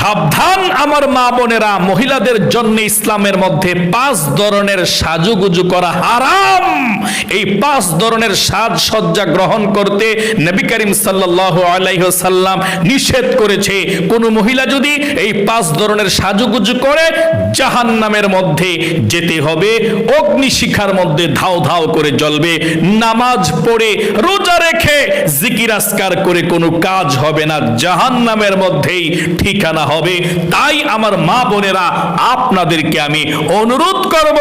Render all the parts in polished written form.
সাবধান আমার মা বোনেরা, মহিলাদের জন্য ইসলামের মধ্যে 5 ধরনের সাজুগুজু করা হারাম। এই 5 ধরনের সাজসজ্জা গ্রহণ করতে নবী করিম সাল্লাল্লাহু আলাইহি ওয়াসাল্লাম নিষেধ করেছে। কোন মহিলা যদি এই 5 ধরনের সাজুগুজু করে জাহান্নামের মধ্যে যেতে হবে, অগ্নিশিখার মধ্যে ধাও ধাও করে জ্বলবে। নামাজ পড়ে রোজা রেখে জিকির আজকার করে কোনো কাজ হবে না, জাহান্নামের মধ্যেই ঠিকানা হবে। তাই আমার মা বোনেরা, আপনাদেরকে আমি অনুরোধ করব,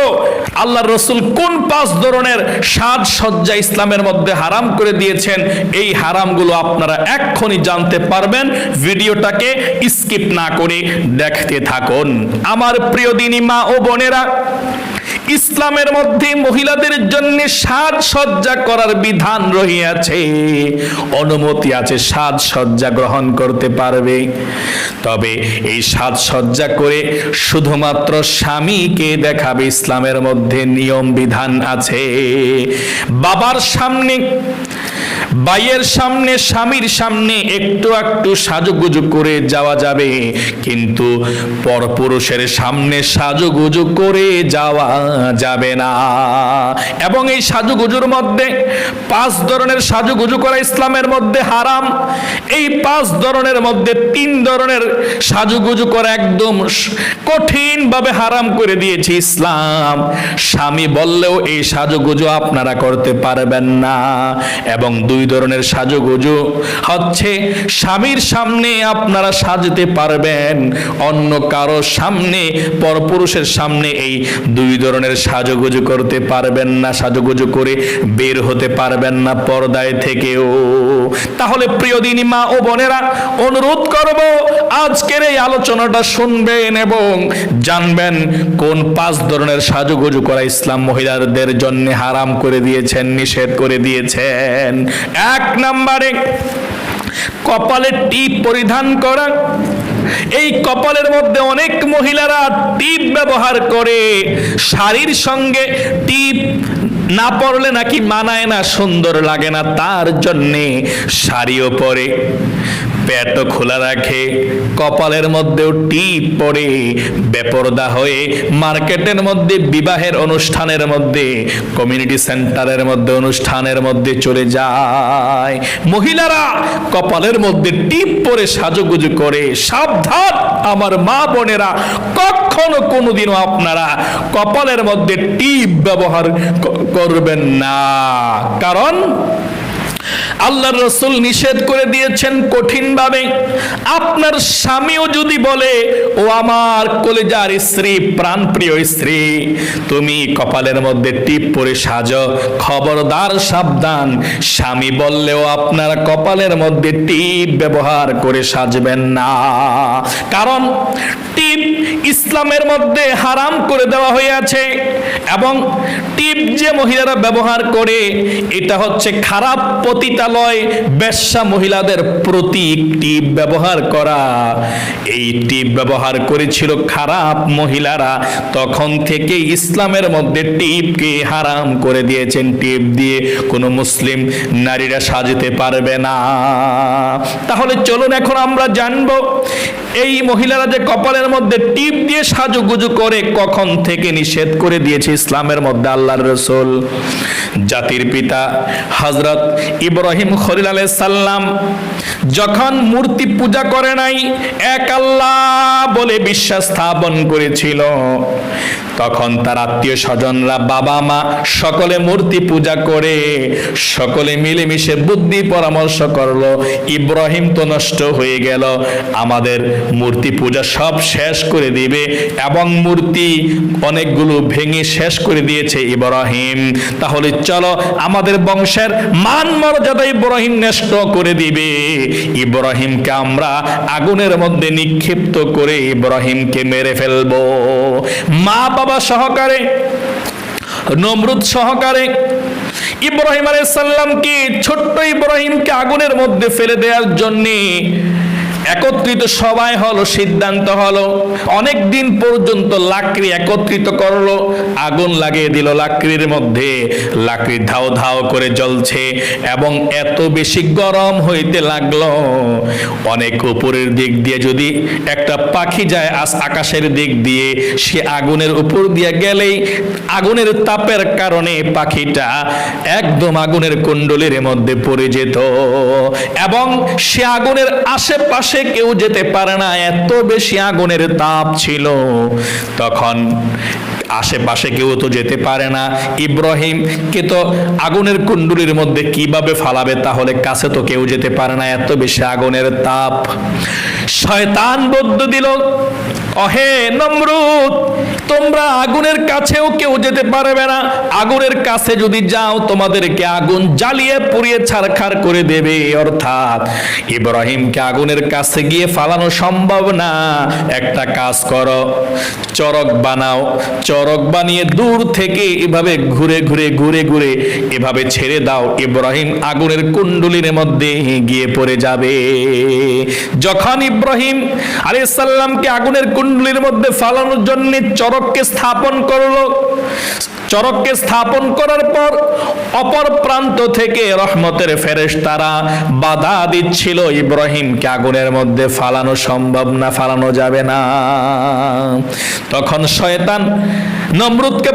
আল্লাহর রাসূল কোন 5 ধরনের সাজসজ্জা ইসলামের মধ্যে হারাম করে দিয়েছেন, এই হারামগুলো আপনারা এক্ষুনি জানতে পারবেন। ভিডিওটাকে স্কিপ না করে দেখতে থাকুন। আমার প্রিয় দিনী মা ও বোনেরা, ইসলামের মধ্যে মহিলাদের জন্য সাজসজ্জা করার বিধান রহিয়াছে, অনুমতি আছে, সাজসজ্জা গ্রহণ করতে পারবে। তবে এই সাজসজ্জা করে শুধুমাত্র স্বামীকে দেখাবে, ইসলামের মধ্যে নিয়ম বিধান আছে। বাবার সামনে, ভাইয়ের সামনে, স্বামীর সামনে একটু একটু সাজুগুজু করে যাওয়া যাবে, কিন্তু পরপুরুষের সামনে সাজুগুজু করে যাওয়া যাবে না। এবং এই সাজুগুজুর মধ্যে 5 ধরনের সাজুগুজু করা ইসলামের মধ্যে হারাম। এই 5 ধরনের মধ্যে 3 ধরনের সাজুগুজু করা একদম কঠিন ভাবে হারাম করে দিয়েছে ইসলাম। স্বামী বললেও এই সাজুগুজু আপনারা করতে পারবেন না। এবং 2 ধরনের সাজুগুজু হচ্ছে, স্বামীর সামনে আপনারা সাজতে পারবেন, অন্য কারো সামনে, পরপুরুষের সামনে এই 2 ধরনের সাজুগুজু করতে পারবেন না, সাজুগুজু করে বের হতে পারবেন না পর্দায় থেকেও। তাহলে প্রিয় দিনী মা ও বোনেরা, অনুরোধ করব আজকের এই আলোচনাটা শুনবেন এবং জানবেন কোন 5 ধরনের সাজুগুজু করা ইসলাম মহিলাদের জন্য হারাম করে দিয়েছেন, নিষেধ করে দিয়েছেন। 1 নম্বরে কপালে টিপ পরিধান করা। এই কপালের মধ্যে অনেক মহিলারা টিপ ব্যবহার করে, শাড়ির সঙ্গে টিপ না পরলে নাকি মানায় না, সুন্দর লাগে না, তার জন্যে শাড়িও পরে, পেটও খোলা রাখে, কপালের মধ্যেও টিপ পরে, বেপরদা হয়ে মার্কেটের মধ্যে, বিবাহের অনুষ্ঠানের মধ্যে, কমিউনিটি সেন্টারের মধ্যে, অনুষ্ঠানের মধ্যে চলে যায়। মহিলারা কপালের মধ্যে টিপ পরে সাজুগুজু করে। সাবধান আমার মা বোনেরা, কখনো কোনোদিনও আপনারা কপালের মধ্যে টিপ ব্যবহার করবেন না, কারণ আল্লাহর রাসূল নিষেধ করে দিয়েছেন কঠিন ভাবে। আপনার স্বামীও যদি বলে, ও আমার কলিজার স্ত্রী, প্রাণপ্রিয় স্ত্রী, তুমি কপালের মধ্যে টিপ পরে সাজো, খবরদার সাবধান, স্বামী বললেও আপনারা কপালের মধ্যে টিপ ব্যবহার করে সাজবেন না। কারণ টিপ ইসলামের মধ্যে হারাম করে দেওয়া হয়েছে। এবং টিপ যে মহিলারা ব্যবহার করে, এটা হচ্ছে খারাপ পতিতালয়, বেশ্যা মহিলাদের প্রতীক টিপ ব্যবহার করা। এই টিপ ব্যবহার করেছিল খারাপ মহিলারা, তখন থেকে ইসলামের মধ্যে টিপকে হারাম করে দিয়েছেন। টিপ দিয়ে কোনো মুসলিম নারীরা সাজতে পারবে না। তাহলে চলুন এখন আমরা জানবো, এই মহিলারা যে কপালের মধ্যে টিপ দিয়ে সাজুগুজু করে, কখন থেকে নিষেধ করে দিয়েছে ইসলামের মধ্যে আল্লাহর রাসূল। জাতির পিতা হযরত ইব্রাহিম খলিল আলাইহিস সালাম যখন মূর্তি পূজা করে নাই, এক আল্লাহ বলে বিশ্বাস স্থাপন করেছিল, তখন তার আত্মীয় স্বজনরা, বাবা মা সকলে মূর্তি পূজা করে, সকলে মিলেমিশে বুদ্ধি পরামর্শ করলো, ইব্রাহিম তো নষ্ট হয়ে গেল, আমাদের মূর্তি পূজা সব শেষ করে দিবে। এবং মূর্তি অনেকগুলো ভেঙে শেষ করে দিয়েছে ইব্রাহিম, তাহলে চলো আমাদের বংশের মান মর্যাদা ইব্রাহিম নষ্ট করে দিবে, ইব্রাহিমকে আমরা আগুনের মধ্যে নিক্ষিপ্ত করে ইব্রাহিমকে মেরে ফেলবো। মা বাবা সহকারে, নমরুদ সহকারে ইব্রাহিম আলাইহিস সালামকে, ছোট্ট ইব্রাহিমকে আগুনের মধ্যে ফেলে দেওয়ার জন্য একত্রিত সবাই হলো, সিদ্ধান্ত হলো, অনেক দিন পর্যন্ত লাকড়ি একত্রিত করলো, আগুন লাগিয়ে দিল লাকড়ির মধ্যে। লাকড়ি ধাও ধাও করে জ্বলছে এবং এত বেশি গরম হইতে লাগলো, অনেক উপরের দিক দিয়ে যদি একটা পাখি যায় আকাশের দিক দিয়ে, সে আগুনের উপর দিয়ে গেলেই আগুনের তাপের কারণে পাখিটা একদম আগুনের কুণ্ডলীর মধ্যে পড়ে যেত এবং সে আগুনের আশেপাশে কেউ যেতে পারে না, এত বেশি আগুনের তাপ ছিল। তখন আশেপাশে কেউ তো যেতে পারে না, ইব্রাহিমকে তো আগুনের কুণ্ডলীর মধ্যে কিভাবে ফালাবে, তাহলে কাছে তো কেউ যেতে পারে না, এত বেশি আগুনের তাপ। শয়তান বুদ্ধি দিল, অহে নমরুদ, তোমরা আগুনের কাছেও কেউ যেতে পারবে না, আগুনের কাছে যদি যাও তোমাদেরকে আগুন জ্বালিয়ে পুড়িয়ে ছারখার করে দেবে। অর্থাৎ ইব্রাহিমকে আগুনের কাছে গিয়ে ফালানো সম্ভব না। একটা কাজ করো, চরক বানাও, চরক বানিয়ে দূর থেকে এভাবে ঘুরে ঘুরে ঘুরে ঘুরে এভাবে ছেড়ে দাও, ইব্রাহিম আগুনের কুণ্ডলীর মধ্যে গিয়ে পড়ে যাবে। যখন ইব্রাহিম আলাইহিস সালামকে আগুনের কুণ্ডলীর মধ্যে ফালানোর জন্য চরককে স্থাপন করলো, চরককে স্থাপন করার পর অপর প্রান্ত থেকে রহমতের ফেরেশতারা বাধা দিচ্ছিল, ইব্রাহিমকে আগুনের মধ্যে ফালানো সম্ভব না, ফালানো যাবে না। তখন শয়তান নমরুদকে